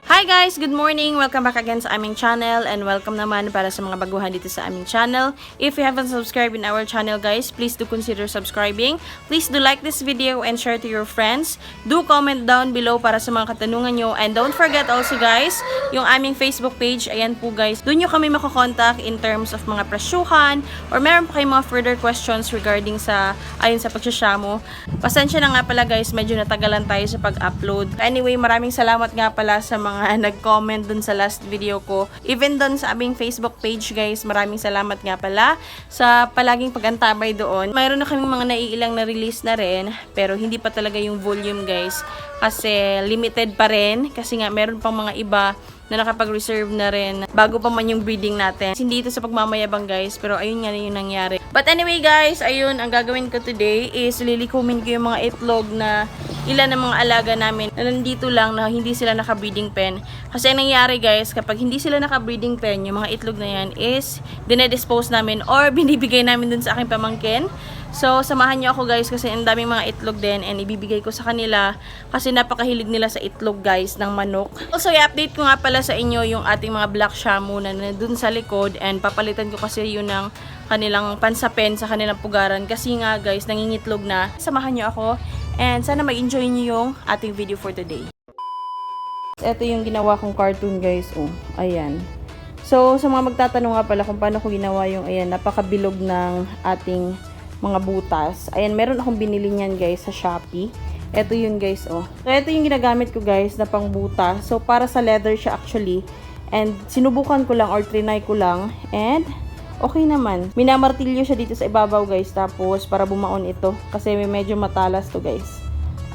Hi guys! Good morning! Welcome back again sa aming channel and welcome naman para sa mga baguhan dito sa aming channel. If you haven't subscribed in our channel guys, please do consider subscribing. Please do like this video and share to your friends. Do comment down below para sa mga katanungan nyo. And don't forget also guys, yung aming Facebook page, ayan po guys. Doon nyo kami makakontakt in terms of mga presyuhan or meron pa kayong mga further questions regarding sa, ayun sa pagsasyamo. Pasensya na nga pala guys, medyo natagalan tayo sa pag-upload. Anyway, maraming salamat nga pala sa mga nag-comment dun sa last video ko. Even dun sa aming Facebook page guys, maraming salamat nga pala sa palaging pag-antabay doon. Mayroon na kaming mga naiilang na release na rin, pero hindi pa talaga yung volume guys. Kasi limited pa rin, kasi nga meron pang mga iba na nakapag-reserve na rin bago pa man yung breeding natin. Hindi ito sa pagmamayabang guys, pero ayun nga na yung nangyari. But anyway guys, ayun, ang gagawin ko today is lilikumin ko yung mga itlog na ilan ng mga alaga namin na nandito lang na hindi sila naka-breeding pen. Kasi ang nangyari guys, kapag hindi sila naka-breeding pen, yung mga itlog na yan is dinedispose namin or binibigay namin dun sa aking pamangkin. So, samahan nyo ako guys kasi ang daming mga itlog din and ibibigay ko sa kanila kasi napakahilig nila sa itlog guys ng manok. Also, i-update ko nga pala sa inyo yung ating mga black shamu na nandun sa likod and papalitan ko kasi yun ng kanilang pansapen sa kanilang pugaran kasi nga guys, nangingitlog na. Samahan nyo ako and sana mag-enjoy nyo yung ating video for today. Ito yung ginawa kong cartoon guys. Oh, ayan. So, sa mga magtatanong nga pala kung paano ko ginawa yung ayan, napakabilog ng ating mga butas. Ayan, meron akong binili niyan guys sa Shopee. Ito yun guys, oh. So, ito yung ginagamit ko guys na pang butas. So, para sa leather siya actually. And, sinubukan ko lang or trinay ko lang. And, okay naman. Minamartilyo siya dito sa ibabaw guys. Tapos, para bumaon ito. Kasi medyo matalas to guys.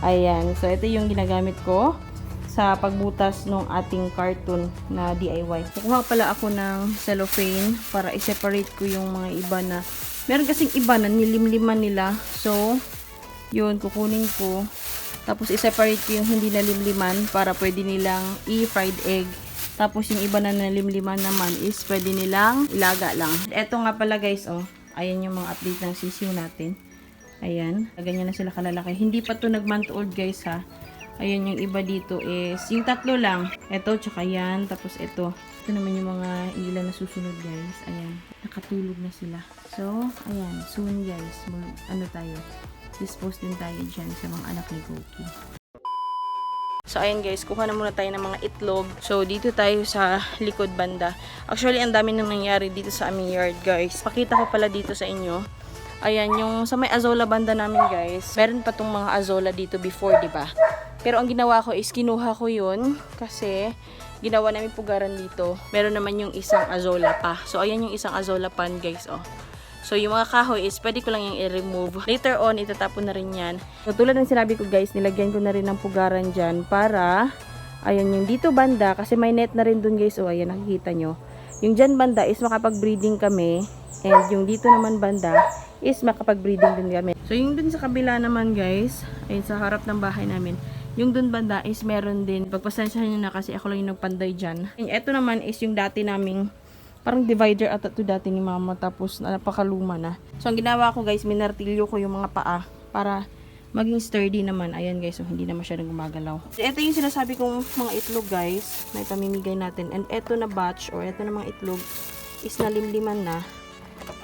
Ayan. So, ito yung ginagamit ko sa pagbutas ng ating cartoon na DIY. Kukuha pala ako ng cellophane para i-separate ko yung mga iba na meron kasing iba na nilimliman nila. So, yun, kukunin ko. Tapos, i-separate ko yung hindi nalimliman para pwede nilang i-fried egg. Tapos, yung iba na nalimliman naman is pwede nilang ilaga lang. Eto nga pala guys, oh. Ayan yung mga update ng sisiw natin. Ayan. Ganyan na sila kalalaki. Hindi pa to nag-month-old guys ha. Ayan yung iba dito is, yung tatlo lang. Eto, tsaka yan. Tapos ito. Ito naman yung mga ilan na susunod guys. Ayan. Nakatulog na sila. So, ayan. Soon guys. Ano tayo? Dispose din tayo dyan sa mga anak ni Goki. So, ayan guys. Kuha na muna tayo ng mga itlog. So, dito tayo sa likod banda. Actually, ang dami nang nangyari dito sa aming yard guys. Pakita ko pala dito sa inyo. Ayan, yung sa may azola banda namin guys. Meron pa tong mga azola dito before, diba? Pero ang ginawa ko is kinuha ko yun kasi ginawa namin pugaran dito. Meron naman yung isang azola pa. So, ayan yung isang azola pan guys, oh. So, yung mga kahoy is pwede ko lang yung i-remove. Later on, itatapon na rin yan. So, tulad ng sinabi ko guys, nilagyan ko na rin ng pugaran dyan para, ayan yung dito banda, kasi may net na rin dun guys, oh, ayan, nakikita nyo. Yung dyan banda is makapag-breeding kami. And yung dito naman banda is makapag-breeding din kami. So, yung dun sa kabila naman guys, ayun sa harap ng bahay namin, yung dun banda is meron din. Pagpasensyahan nyo na kasi ako lang yung nagpanday dyan. And ito naman is yung dati naming parang divider at ito dati ni mama. Tapos napakaluma na. So ang ginawa ko guys, minartilyo ko yung mga paa para maging sturdy naman. Ayan guys, so hindi na masyadong gumagalaw. So, ito yung sinasabi kong mga itlog guys na ipamimigay natin. And ito na batch or ito na mga itlog is nalimliman na.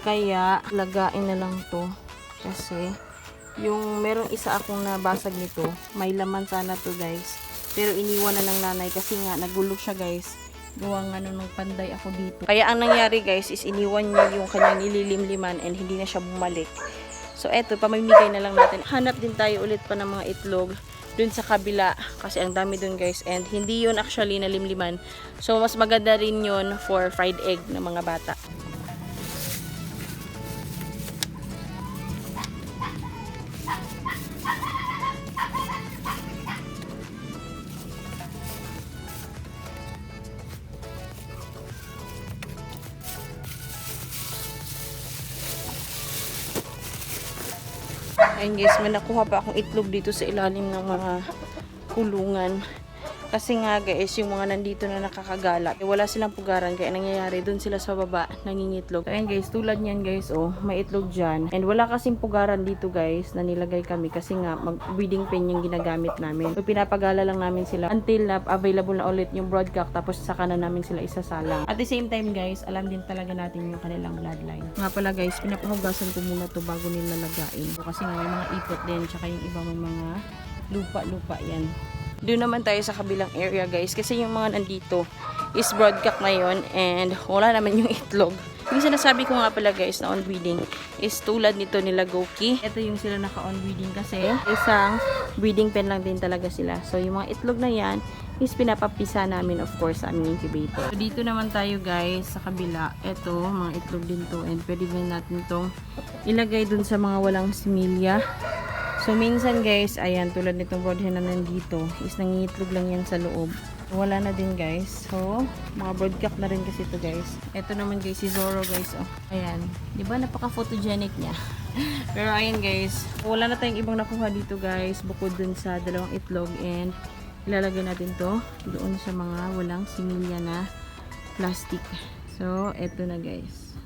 Kaya lagain na lang to. Kasi yung merong isa akong nabasag nito, may laman sana to guys, pero iniwan na ng nanay kasi nga nagulog siya guys, gawa nga nung panday ako dito. Kaya ang nangyari guys is iniwan niya yung kanyang nililimliman and hindi na siya bumalik. So eto, pamimigay na lang natin. Hanap din tayo ulit pa ng mga itlog dun sa kabila kasi ang dami dun guys, and hindi yun actually nalimliman. So mas maganda rin yun for fried egg ng mga bata. Ayun guys, may nakuha pa akong itlog dito sa ilalim ng mga kulungan. Kasi nga guys, yung mga nandito na nakakagala, wala silang pugaran kaya nangyayari doon sila sa baba nangingitlog. Ayan guys, tulad niyan guys, oh, may itlog dyan. And wala kasing pugaran dito guys na nilagay kami kasi nga breeding pen yung ginagamit namin. So pinapagala lang namin sila until na available na ulit yung broodcock, tapos saka na namin sila isasalang. At the same time guys, alam din talaga natin yung kanilang bloodline. Nga pala guys, pinapahugasan ko muna to bago nila lagain. So, kasi nga may mga ipot din, tsaka yung iba may mga lupa-lupa yan. Doon naman tayo sa kabilang area guys, kasi yung mga nandito is broodcock na yun and wala naman yung itlog. Yung sinasabi ko nga pala guys na on breeding is tulad nito nila Goki. Ito yung sila naka on breeding kasi isang breeding pen lang din talaga sila. So yung mga itlog na yan is pinapapisa namin of course sa aming incubator. So dito naman tayo guys sa kabila. Ito mga itlog din to and pwede din natin itong ilagay dun sa mga walang similya. So, minsan guys, ayan, tulad nitong brood hen na nandito, is nangingitlog lang yan sa loob. Wala na din guys. So, mga broodcock na rin kasi ito guys. Ito naman guys, si Zoro guys, oh. Ayan. Diba, napaka-photogenic niya. Pero ayan guys, wala na tayong ibang nakuha dito guys, bukod dun sa dalawang itlog. And, ilalagay natin to doon sa mga walang similya na plastic. So, eto na guys.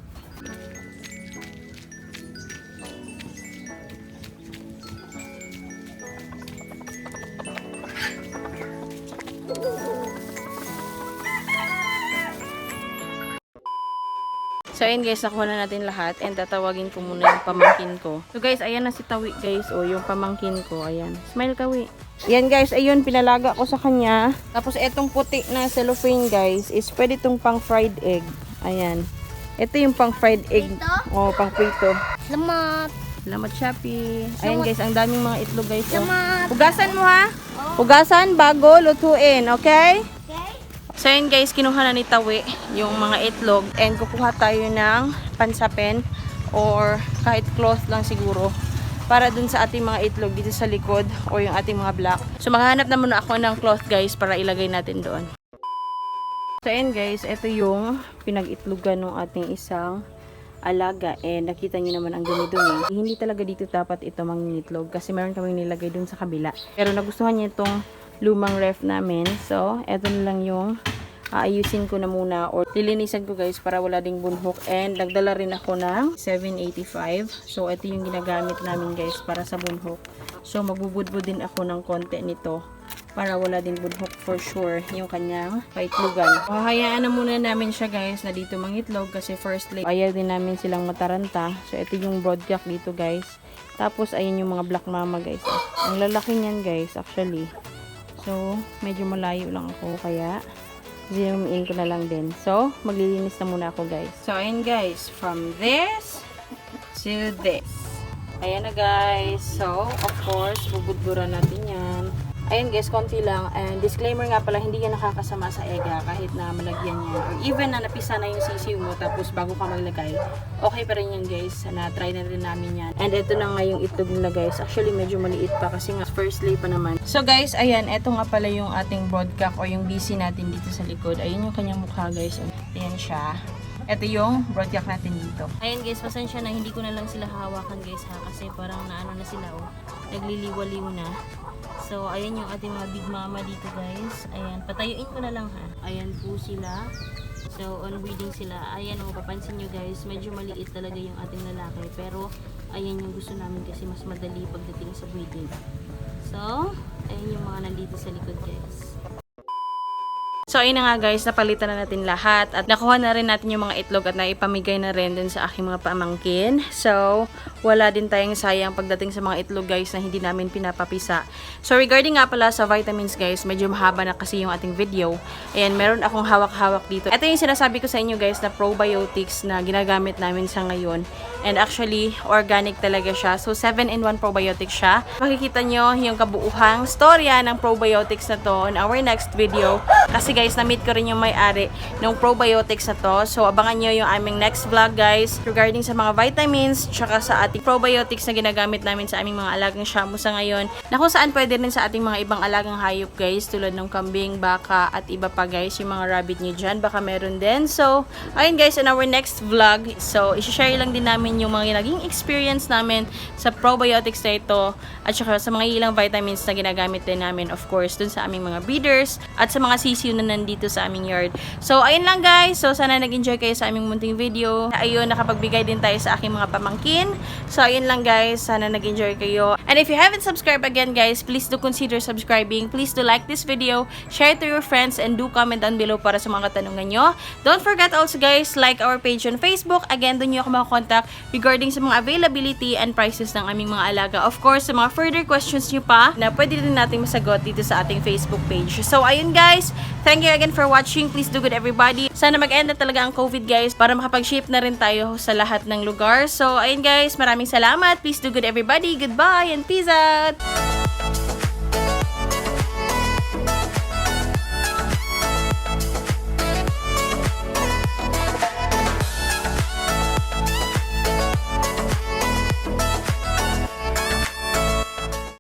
So, ayan guys, nakuha na natin lahat and tatawagin ko muna yung pamangkin ko. So guys, ayan na si Tawi guys, o yung pamangkin ko, ayan. Smile Tawi. Ayan guys, ayun, pinalaga ko sa kanya. Tapos etong puti na cellophane guys, is pwede itong pang fried egg. Ayan. Ito yung pang fried egg. O, pang prito. Salamat. Salamat, Shopee. Ayan guys, ang daming mga itlog guys. Oh. Salamat. Hugasan mo ha. Hugasan bago lutuin, okay? Okay. So yun guys, kinuha na ni Tawi yung mga itlog and kukuha tayo ng pansapen or kahit cloth lang siguro para dun sa ating mga itlog dito sa likod o yung ating mga black. So maghahanap na muna ako ng cloth guys para ilagay natin doon. So yun guys, ito yung pinag-itlogan ng ating isang alaga and nakita nyo naman ang dumi-dumi. Hindi talaga dito dapat ito mangingitlog kasi meron kaming nilagay dun sa kabila. Pero nagustuhan niya itong lumang ref namin. So, eto na lang yung aayusin ko na muna or lilinisan ko guys para wala ding bunhok. And nagdala rin ako ng 785. So, ito yung ginagamit namin guys para sa bunhok. So, magbubudbud din ako ng konti nito para wala din bunhok for sure yung kanyang paitlogan. Hahayaan na muna namin siya guys na dito mangitlog kasi first lay. Ayaw din namin silang mataranta. So, ito yung broodcock dito guys. Tapos, ayun yung mga black mama guys. Ang lalaki niyan guys actually. So, medyo malayo lang ako kaya zoom in ko na lang din. So, maglilinis na muna ako guys. So, ayun guys, from this to this. Ayan na guys. So, of course, bubudburan natin yan. Ayan guys, konti lang. And disclaimer nga pala, hindi yan nakakasama sa ega kahit na malagyan yan. Or even na napisa na yung sisiw mo tapos bago ka maglagay. Okay pa rin yan guys. Na-try na rin namin yan. And ito na nga yung itlog nila guys. Actually, medyo maliit pa kasi nga first lay pa naman. So guys, ayan. Ito nga pala yung ating broodcock o yung BC natin dito sa likod. Ayun yung kanyang mukha guys. Ayan siya. Ito yung broodcock natin dito. Ayan guys, pasensya na. Hindi ko na lang sila hawakan guys ha. Kasi parang naano na sila oh. Nagliliwaliw na. So, ayan yung ating mga big mama dito guys. Ayan, patayuin ko na lang ha. Ayan po sila. So, on breeding sila. Ayan o, papansin nyo guys, medyo maliit talaga yung ating lalaki. Pero, ayan yung gusto namin kasi mas madali pagdating sa breeding. So, ayan yung mga nandito sa likod guys. So, ayun na nga guys, napalitan na natin lahat at nakuha na rin natin yung mga itlog at naipamigay na rin din sa aking mga pamangkin. So, wala din tayong sayang pagdating sa mga itlog guys na hindi namin pinapapisa. So, regarding nga pala sa vitamins guys, medyo mahaba na kasi yung ating video. Ayan, meron akong hawak-hawak dito. Ito yung sinasabi ko sa inyo guys na probiotics na ginagamit namin sa ngayon. And actually, organic talaga siya. So, 7-in-1 probiotics siya. Makikita nyo yung kabuuhang storya ng probiotics na to in our next video. Kasi guys, na-meet ko rin yung may-ari ng probiotics na to. So, abangan nyo yung aming next vlog guys regarding sa mga vitamins tsaka sa ating probiotics na ginagamit namin sa aming mga alagang shamu sa ngayon, na kung saan pwede rin sa ating mga ibang alagang hayop guys, tulad ng kambing, baka, at iba pa guys, yung mga rabbit nyo dyan, baka meron din. So, ayun guys, in our next vlog, so, isi-share lang din namin yung mga naging experience namin sa probiotics na ito, at saka sa mga ilang vitamins na ginagamit din namin, of course, dun sa aming mga breeders, at sa mga sisiw na nandito sa aming yard. So, ayun lang guys, so, sana nag-enjoy kayo sa aming munting video. Ayun, nakapagbigay din tayo sa aking mga pamangkin. So, ayun lang guys, sana nag-enjoy kayo. And if you haven't subscribed again guys, please do consider subscribing. Please do like this video, share it to your friends, and do comment down below para sa mga katanungan nyo. Don't forget also guys, like our page on Facebook. Again, doon nyo ako makakontakt regarding sa mga availability and prices ng aming mga alaga. Of course, sa mga further questions nyo pa, na pwede din natin masagot dito sa ating Facebook page. So, ayun guys, thank you again for watching. Please do good everybody. Sana mag-end na talaga ang COVID guys para makapag-ship na rin tayo sa lahat ng lugar. So, ayun guys, maraming salamat. Please do good everybody. Goodbye and peace out!